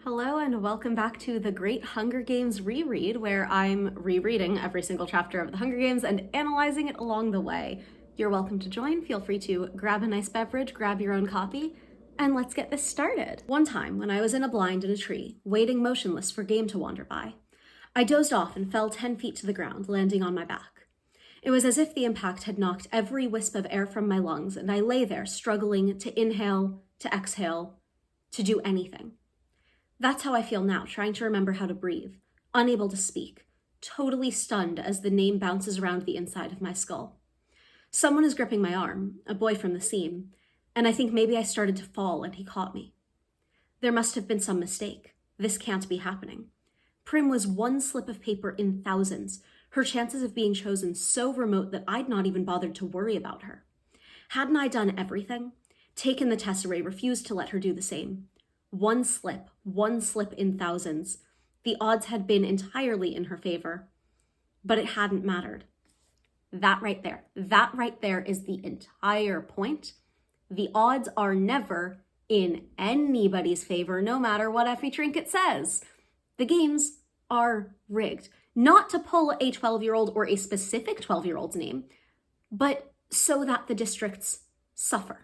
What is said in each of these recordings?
Hello and welcome back to the Great Hunger Games reread, where I'm rereading every single chapter of the Hunger Games and analyzing it along the way. You're welcome to join. Feel free to grab a nice beverage, grab your own copy, and let's get this started. One time, when I was in a blind in a tree, waiting motionless for game to wander by, I dozed off and fell 10 feet to the ground, landing on my back. It was as if the impact had knocked every wisp of air from my lungs, and I lay there struggling to inhale, to exhale, to do anything. That's how I feel now, trying to remember how to breathe, unable to speak, totally stunned as the name bounces around the inside of my skull. Someone is gripping my arm, a boy from the seam, and I think maybe I started to fall and he caught me. There must have been some mistake. This can't be happening. Prim was one slip of paper in thousands, her chances of being chosen so remote that I'd not even bothered to worry about her. Hadn't I done everything? Taken the tesserae, refused to let her do the same. One slip in thousands. The odds had been entirely in her favor, but it hadn't mattered. That right there is the entire point. The odds are never in anybody's favor, no matter what Effie Trinket says. The games are rigged, not to pull a 12-year-old or a specific 12-year-old's name, but so that the districts suffer.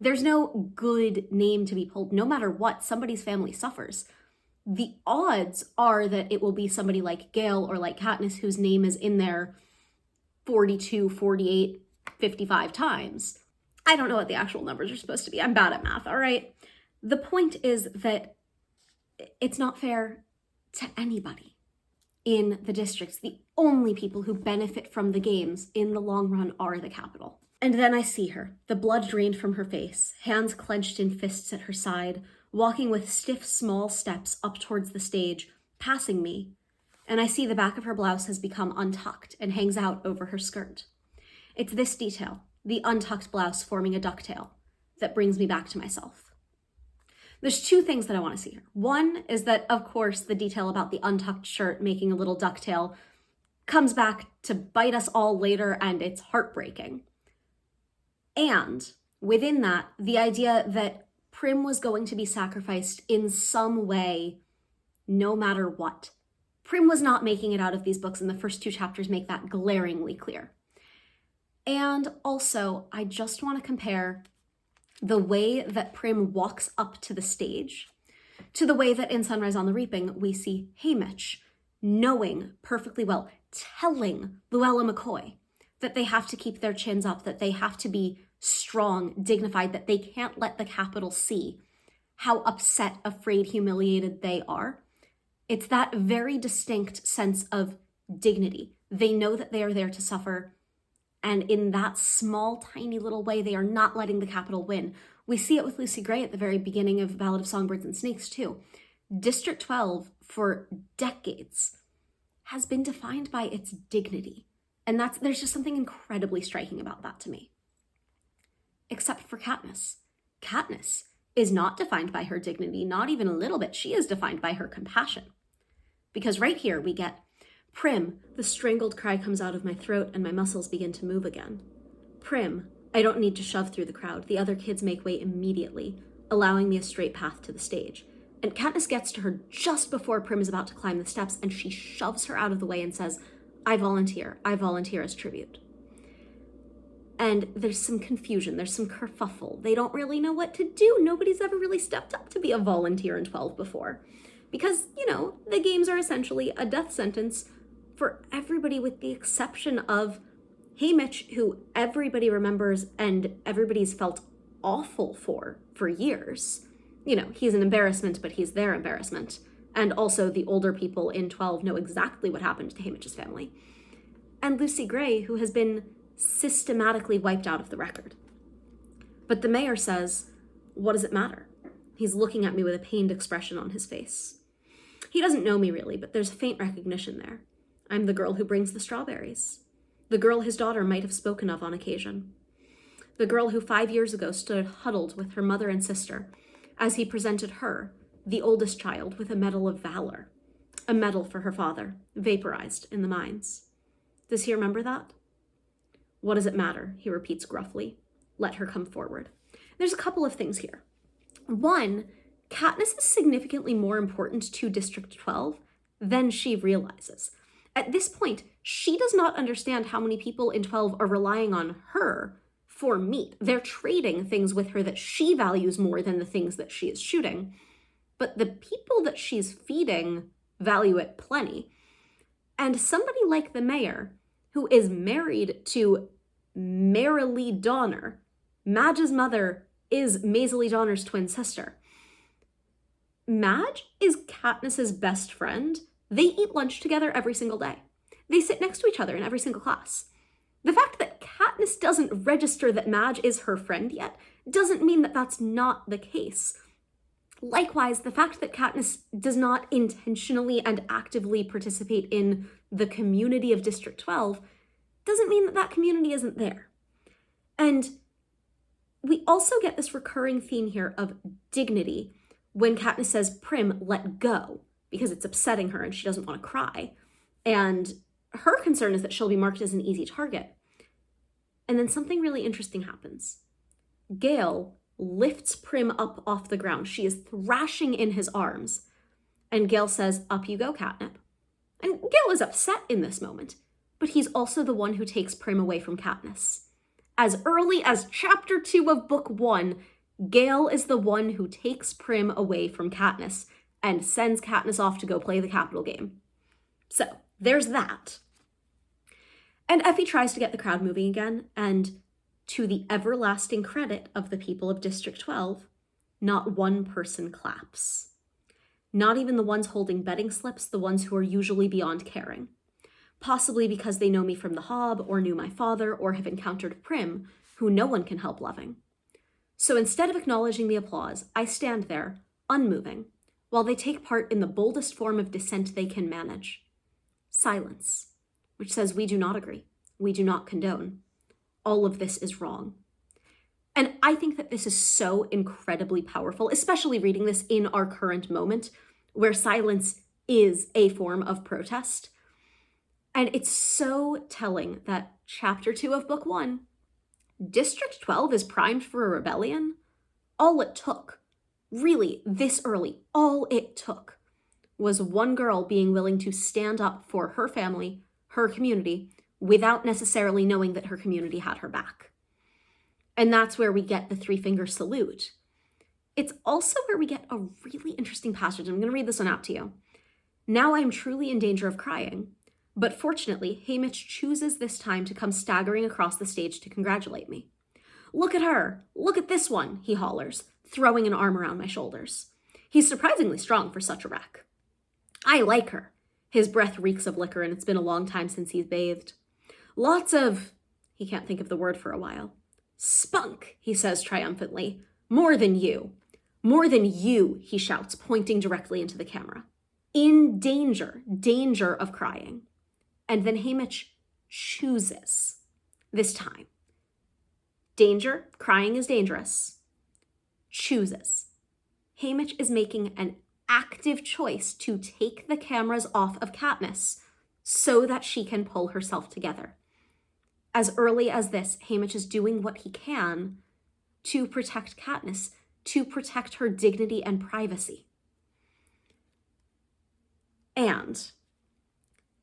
There's no good name to be pulled. No matter what, somebody's family suffers. The odds are that it will be somebody like Gail or like Katniss, whose name is in there 42, 48, 55 times. I don't know what the actual numbers are supposed to be. I'm bad at math, all right? The point is that it's not fair to anybody in the districts. The only people who benefit from the games in the long run are the Capitol. And then I see her, the blood drained from her face, hands clenched in fists at her side, walking with stiff, small steps up towards the stage, passing me. And I see the back of her blouse has become untucked and hangs out over her skirt. It's this detail, the untucked blouse forming a ducktail, that brings me back to myself. There's two things that I want to see here. One is that, of course, the detail about the untucked shirt making a little ducktail comes back to bite us all later, and it's heartbreaking. And within that, the idea that Prim was going to be sacrificed in some way, no matter what. Prim was not making it out of these books, and the first two chapters make that glaringly clear. And also, I just want to compare the way that Prim walks up to the stage to the way that in Sunrise on the Reaping, we see Haymitch knowing perfectly well, telling Luella McCoy that they have to keep their chins up, that they have to be strong, dignified, that they can't let the Capitol see how upset, afraid, humiliated they are. It's that very distinct sense of dignity. They know that they are there to suffer, and in that small, tiny little way, they are not letting the Capitol win. We see it with Lucy Gray at the very beginning of Ballad of Songbirds and Snakes, too. District 12, for decades, has been defined by its dignity. And there's just something incredibly striking about that to me. Except for Katniss. Katniss is not defined by her dignity, not even a little bit. She is defined by her compassion. Because right here we get Prim, the strangled cry comes out of my throat and my muscles begin to move again. Prim, I don't need to shove through the crowd. The other kids make way immediately, allowing me a straight path to the stage. And Katniss gets to her just before Prim is about to climb the steps, and she shoves her out of the way and says, I volunteer as tribute. And there's some confusion, there's some kerfuffle. They don't really know what to do. Nobody's ever really stepped up to be a volunteer in 12 before. Because, the games are essentially a death sentence for everybody with the exception of Haymitch, who everybody remembers and everybody's felt awful for years. He's an embarrassment, but he's their embarrassment. And also the older people in 12 know exactly what happened to Haymitch's family. And Lucy Gray, who has been systematically wiped out of the record. But the mayor says, what does it matter? He's looking at me with a pained expression on his face. He doesn't know me really, but there's a faint recognition there. I'm the girl who brings the strawberries. The girl his daughter might have spoken of on occasion. The girl who 5 years ago stood huddled with her mother and sister as he presented her, the oldest child, with a medal of valor. A medal for her father, vaporized in the mines. Does he remember that? What does it matter? He repeats gruffly. Let her come forward. There's a couple of things here. One, Katniss is significantly more important to District 12 than she realizes. At this point, she does not understand how many people in 12 are relying on her for meat. They're trading things with her that she values more than the things that she is shooting. But the people that she's feeding value it plenty. And somebody like the mayor, who is married to Marilee Donner, Madge's mother is Maisie Donner's twin sister. Madge is Katniss's best friend. They eat lunch together every single day. They sit next to each other in every single class. The fact that Katniss doesn't register that Madge is her friend yet doesn't mean that that's not the case. Likewise, the fact that Katniss does not intentionally and actively participate in the community of District 12 doesn't mean that that community isn't there. And we also get this recurring theme here of dignity when Katniss says, Prim, let go, because it's upsetting her and she doesn't want to cry. And her concern is that she'll be marked as an easy target. And then something really interesting happens. Gale lifts Prim up off the ground. She is thrashing in his arms. And Gale says, up you go, Catnip. And Gale is upset in this moment, but he's also the one who takes Prim away from Katniss. As early as chapter 2 of book 1, Gale is the one who takes Prim away from Katniss and sends Katniss off to go play the Capitol game. So there's that. And Effie tries to get the crowd moving again, and to the everlasting credit of the people of District 12, not one person claps. Not even the ones holding betting slips, the ones who are usually beyond caring. Possibly because they know me from the Hob, or knew my father, or have encountered Prim, who no one can help loving. So instead of acknowledging the applause, I stand there, unmoving, while they take part in the boldest form of dissent they can manage. Silence, which says we do not agree, we do not condone. All of this is wrong. And I think that this is so incredibly powerful, especially reading this in our current moment, where silence is a form of protest. And it's so telling that chapter 2 of book 1, District 12 is primed for a rebellion. All it took, really this early, all it took was one girl being willing to stand up for her family, her community, without necessarily knowing that her community had her back. And that's where we get the 3-finger salute. It's also where we get a really interesting passage. I'm going to read this one out to you. Now I am truly in danger of crying, but fortunately, Haymitch chooses this time to come staggering across the stage to congratulate me. Look at her! Look at this one, he hollers, throwing an arm around my shoulders. He's surprisingly strong for such a wreck. I like her. His breath reeks of liquor, and it's been a long time since he's bathed. Lots of... He can't think of the word for a while. Spunk, he says triumphantly. More than you. More than you, he shouts, pointing directly into the camera. In danger of crying. And then Haymitch chooses this time. Danger, crying is dangerous. Chooses. Haymitch is making an active choice to take the cameras off of Katniss so that she can pull herself together. As early as this, Haymitch is doing what he can to protect Katniss, to protect her dignity and privacy. And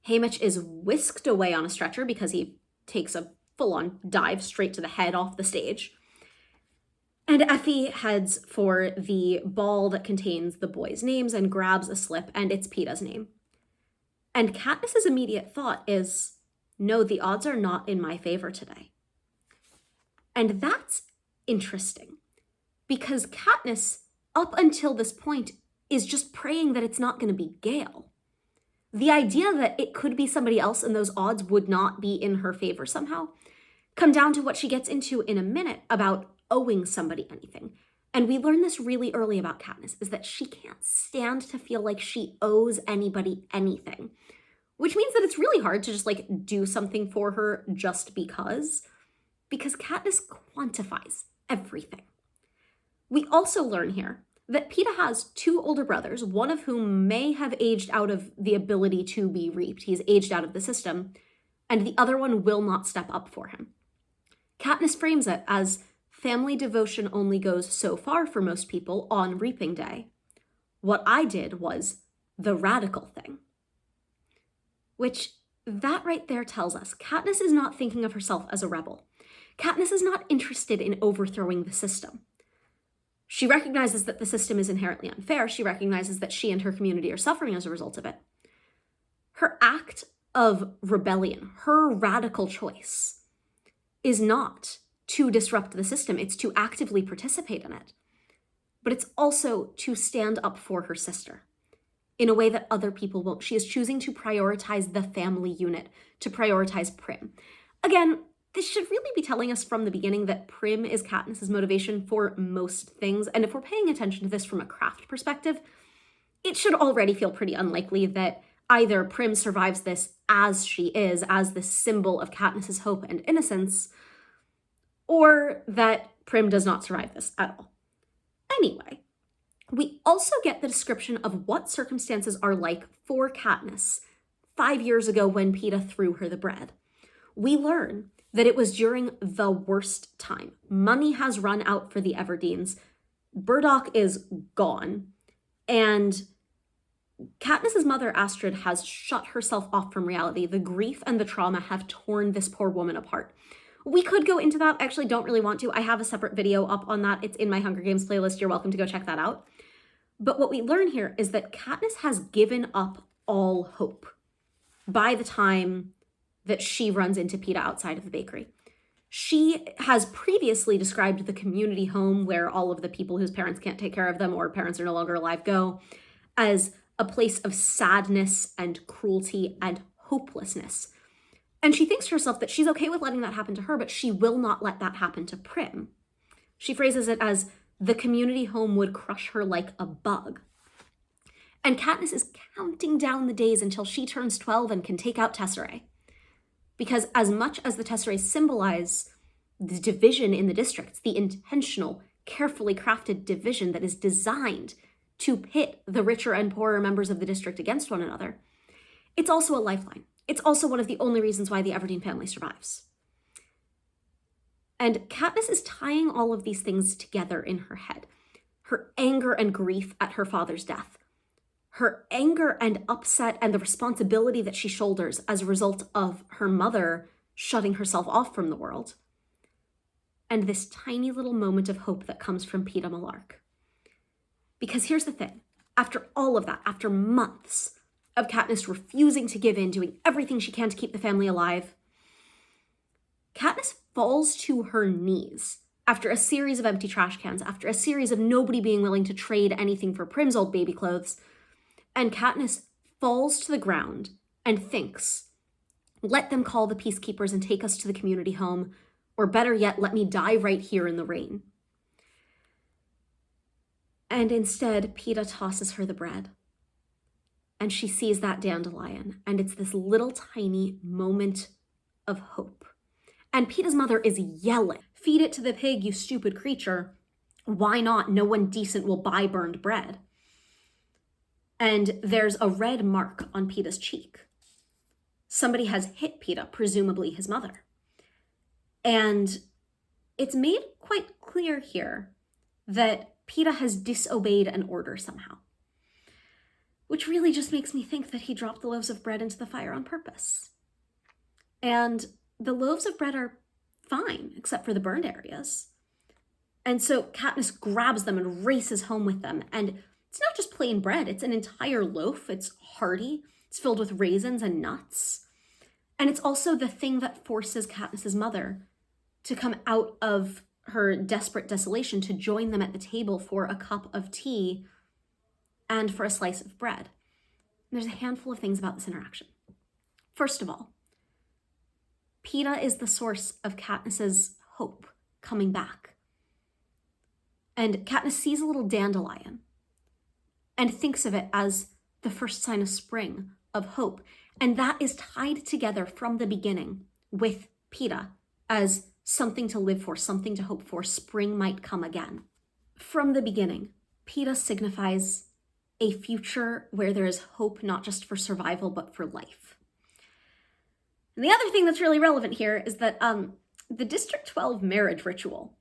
Haymitch is whisked away on a stretcher because he takes a full-on dive straight to the head off the stage. And Effie heads for the ball that contains the boys' names and grabs a slip, and it's Peeta's name. And Katniss's immediate thought is, no, the odds are not in my favor today. And that's interesting, because Katniss, up until this point, is just praying that it's not going to be Gale. The idea that it could be somebody else and those odds would not be in her favor somehow come down to what she gets into in a minute about owing somebody anything. And we learn this really early about Katniss, is that she can't stand to feel like she owes anybody anything, which means that it's really hard to just do something for her just because Katniss quantifies everything. We also learn here that Peeta has 2 older brothers, one of whom may have aged out of the ability to be reaped. He's aged out of the system, and the other one will not step up for him. Katniss frames it as family devotion only goes so far for most people on reaping day. What I did was the radical thing. Which, that right there tells us Katniss is not thinking of herself as a rebel. Katniss is not interested in overthrowing the system. She recognizes that the system is inherently unfair. She recognizes that she and her community are suffering as a result of it. Her act of rebellion, her radical choice, is not to disrupt the system. It's to actively participate in it. But it's also to stand up for her sister in a way that other people won't. She is choosing to prioritize the family unit, to prioritize Prim. Again, this should really be telling us from the beginning that Prim is Katniss's motivation for most things. And if we're paying attention to this from a craft perspective, it should already feel pretty unlikely that either Prim survives this as she is, as the symbol of Katniss's hope and innocence, or that Prim does not survive this at all. Anyway, we also get the description of what circumstances are like for Katniss 5 years ago when Peeta threw her the bread. We learn that it was during the worst time. Money has run out for the Everdeens. Burdock is gone. And Katniss's mother, Astrid, has shut herself off from reality. The grief and the trauma have torn this poor woman apart. We could go into that. I actually don't really want to. I have a separate video up on that. It's in my Hunger Games playlist. You're welcome to go check that out. But what we learn here is that Katniss has given up all hope by the time that she runs into Peeta outside of the bakery. She has previously described the community home where all of the people whose parents can't take care of them or parents are no longer alive go as a place of sadness and cruelty and hopelessness. And she thinks to herself that she's okay with letting that happen to her, but she will not let that happen to Prim. She phrases it as the community home would crush her like a bug. And Katniss is counting down the days until she turns 12 and can take out Tesserae. Because as much as the Tesserae symbolize the division in the districts, the intentional, carefully crafted division that is designed to pit the richer and poorer members of the district against one another, it's also a lifeline. It's also one of the only reasons why the Everdeen family survives. And Katniss is tying all of these things together in her head. Her anger and grief at her father's death. Her anger and upset and the responsibility that she shoulders as a result of her mother shutting herself off from the world. And this tiny little moment of hope that comes from Peeta Mellark. Because here's the thing. After all of that, after months of Katniss refusing to give in, doing everything she can to keep the family alive, Katniss falls to her knees after a series of empty trash cans, after a series of nobody being willing to trade anything for Prim's old baby clothes, and Katniss falls to the ground and thinks, let them call the peacekeepers and take us to the community home, or better yet, let me die right here in the rain. And instead, Peeta tosses her the bread. And she sees that dandelion, and it's this little tiny moment of hope. And Peeta's mother is yelling, feed it to the pig, you stupid creature. Why not? No one decent will buy burned bread. And there's a red mark on Peeta's cheek. Somebody has hit Peeta, presumably his mother. And it's made quite clear here that Peeta has disobeyed an order somehow. Which really just makes me think that he dropped the loaves of bread into the fire on purpose. And the loaves of bread are fine, except for the burned areas. And so Katniss grabs them and races home with them. And it's not just plain bread, it's an entire loaf. It's hearty, it's filled with raisins and nuts. And it's also the thing that forces Katniss's mother to come out of her desperate desolation to join them at the table for a cup of tea and for a slice of bread. And there's a handful of things about this interaction. First of all, Peeta is the source of Katniss's hope coming back. And Katniss sees a little dandelion and thinks of it as the first sign of spring, of hope. And that is tied together from the beginning with Peeta as something to live for, something to hope for. Spring might come again. From the beginning, Peeta signifies a future where there is hope not just for survival, but for life. And the other thing that's really relevant here is that the District 12 marriage ritual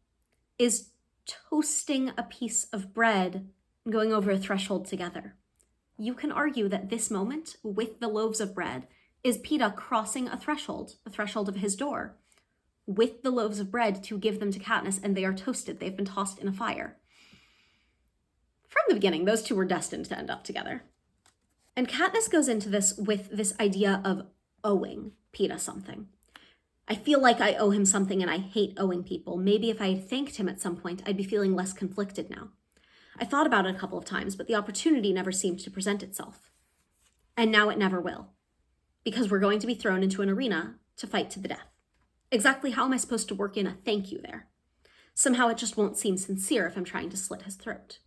is toasting a piece of bread going over a threshold together. You can argue that this moment with the loaves of bread is Peeta crossing a threshold of his door, with the loaves of bread to give them to Katniss, and they are toasted. They've been tossed in a fire. From the beginning, those two were destined to end up together. And Katniss goes into this with this idea of owing Peeta something. I feel like I owe him something and I hate owing people. Maybe if I had thanked him at some point, I'd be feeling less conflicted now. I thought about it a couple of times, but the opportunity never seemed to present itself. And now it never will. Because we're going to be thrown into an arena to fight to the death. Exactly how am I supposed to work in a thank you there? Somehow it just won't seem sincere if I'm trying to slit his throat.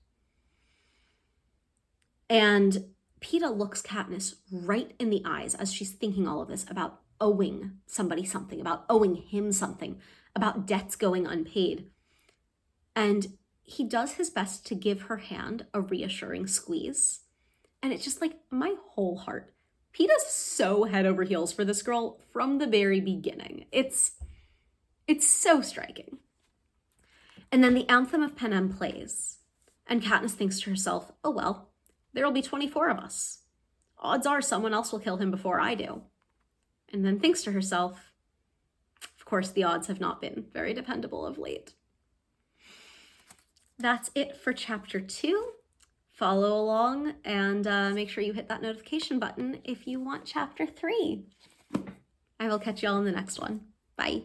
And Peeta looks Katniss right in the eyes as she's thinking all of this about owing somebody something, about owing him something, about debts going unpaid. And he does his best to give her hand a reassuring squeeze. And it's just like my whole heart. Peeta's so head over heels for this girl from the very beginning. It's so striking. And then the anthem of Panem plays. And Katniss thinks to herself, oh well, there'll be 24 of us. Odds are someone else will kill him before I do. And then thinks to herself, of course, the odds have not been very dependable of late. That's it for chapter 2. Follow along and make sure you hit that notification button if you want chapter 3. I will catch y'all in the next one. Bye.